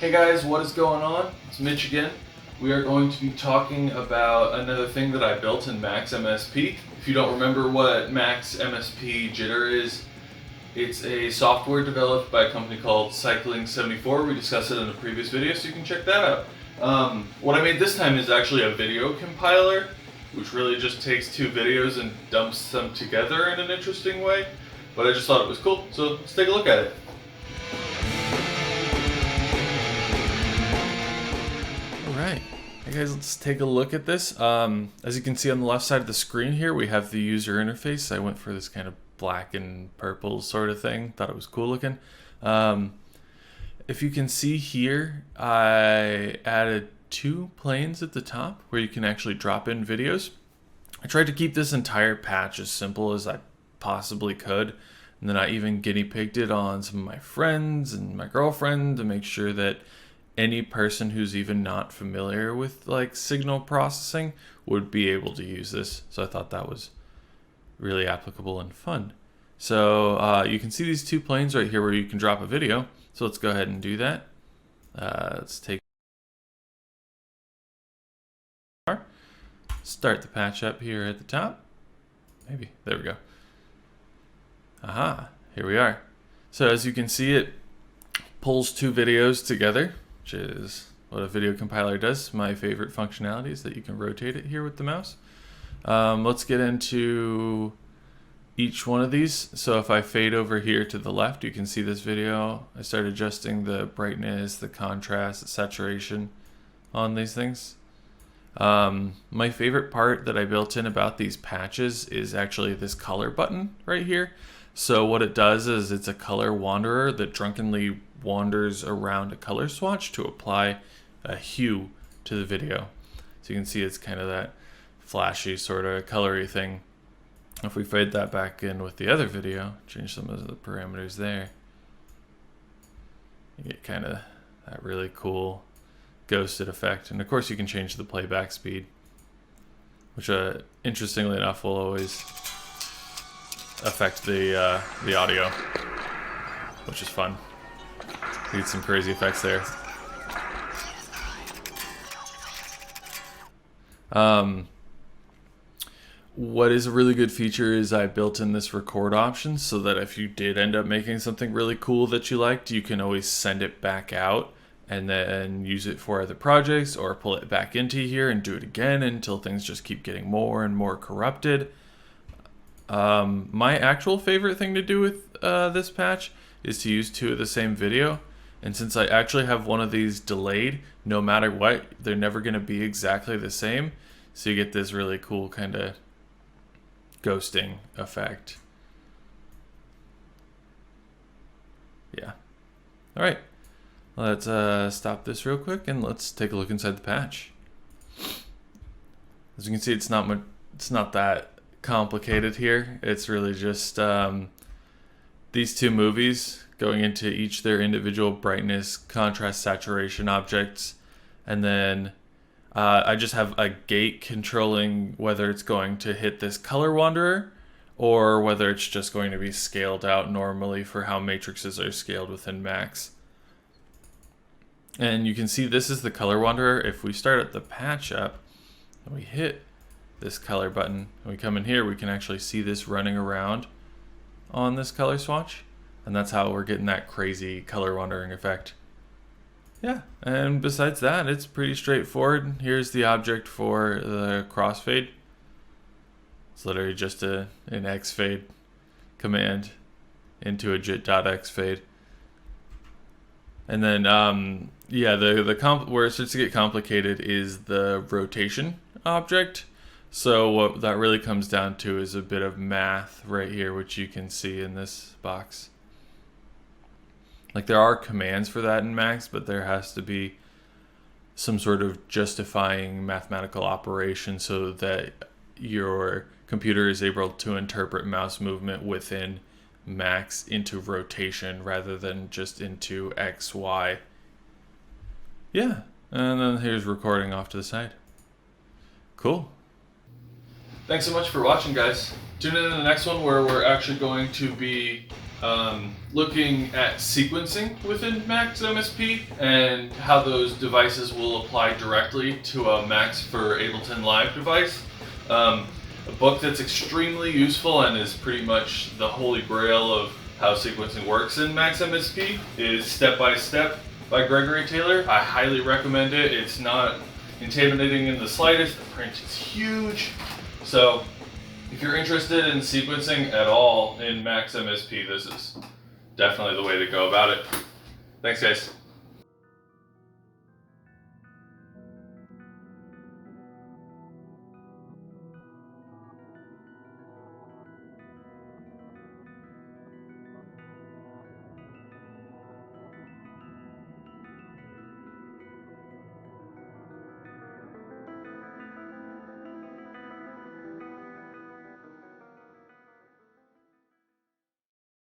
Hey guys, what is going on? It's Mitch again. We are going to be talking about another thing that I built in Max MSP. If you don't remember what Max MSP Jitter is, it's a software developed by a company called Cycling74. We discussed it in a previous video, so you can check that out. What I made this time is actually a video compiler, which really just takes two videos and dumps them together in an interesting way. But I just thought it was cool, so let's take a look at it. Alright, hey guys, let's take a look at this. As you can see on the left side of the screen here, we have the user interface. I went for this kind of black and purple sort of thing. Thought it was cool looking. If you can see here, I added two planes at the top where you can actually drop in videos. I tried to keep this entire patch as simple as I possibly could, and then I even guinea pigged it on some of my friends and my girlfriend to make sure that any person who's even not familiar with like signal processing would be able to use this. So I thought that was really applicable and fun. So you can see these two planes right here where you can drop a video. So let's go ahead and do that. Let's start the patch up here at the top. Maybe, there we go. Aha, here we are. So as you can see, it pulls two videos together, which is what a video compiler does. My favorite functionality is that you can rotate it here with the mouse. Let's get into each one of these. So if I fade over here to the left, you can see this video. I start adjusting the brightness, the contrast, the saturation on these things. My favorite part that I built in about these patches is actually this color button right here. So what it does is it's a color wanderer that drunkenly wanders around a color swatch to apply a hue to the video. So you can see it's kind of that flashy sort of colory thing. If we fade that back in with the other video, change some of the parameters there, you get kind of that really cool ghosted effect. And of course you can change the playback speed, which interestingly enough will always affect the audio, which is fun. You get some crazy effects there. What is a really good feature is I built in this record option so that if you did end up making something really cool that you liked, you can always send it back out and then use it for other projects, or pull it back into here and do it again until things just keep getting more and more corrupted. My actual favorite thing to do with this patch is to use two of the same video. And since I actually have one of these delayed, no matter what, they're never going to be exactly the same. So you get this really cool kind of ghosting effect. Yeah. All right. Let's stop this real quick and let's take a look inside the patch. As you can see, it's not that complicated here. It's really just these two movies going into each their individual brightness, contrast, saturation objects, and then I just have a gate controlling whether it's going to hit this color wanderer or whether it's just going to be scaled out normally for how matrices are scaled within Max. And you can see this is the color wanderer. If we start at the patch up and we hit this color button and we come in here, we can actually see this running around on this color swatch, and that's how we're getting that crazy color wandering effect. Yeah, and besides that, it's pretty straightforward. Here's the object for the crossfade. It's literally just an xfade command into a jit.xfade. And then yeah, where it starts to get complicated is the rotation object. So what that really comes down to is a bit of math right here, which you can see in this box. Like there are commands for that in Max, but there has to be some sort of justifying mathematical operation so that your computer is able to interpret mouse movement within Max into rotation rather than just into X, Y. Yeah, and then here's recording off to the side. Cool. Thanks so much for watching, guys. Tune in to the next one where we're actually going to be looking at sequencing within Max MSP and how those devices will apply directly to a Max for Ableton Live device. A book that's extremely useful and is pretty much the holy grail of how sequencing works in Max MSP is Step by Step by Gregory Taylor. I highly recommend it. It's not intimidating in the slightest. The print is huge. So if you're interested in sequencing at all in Max MSP, this is definitely the way to go about it. Thanks, guys.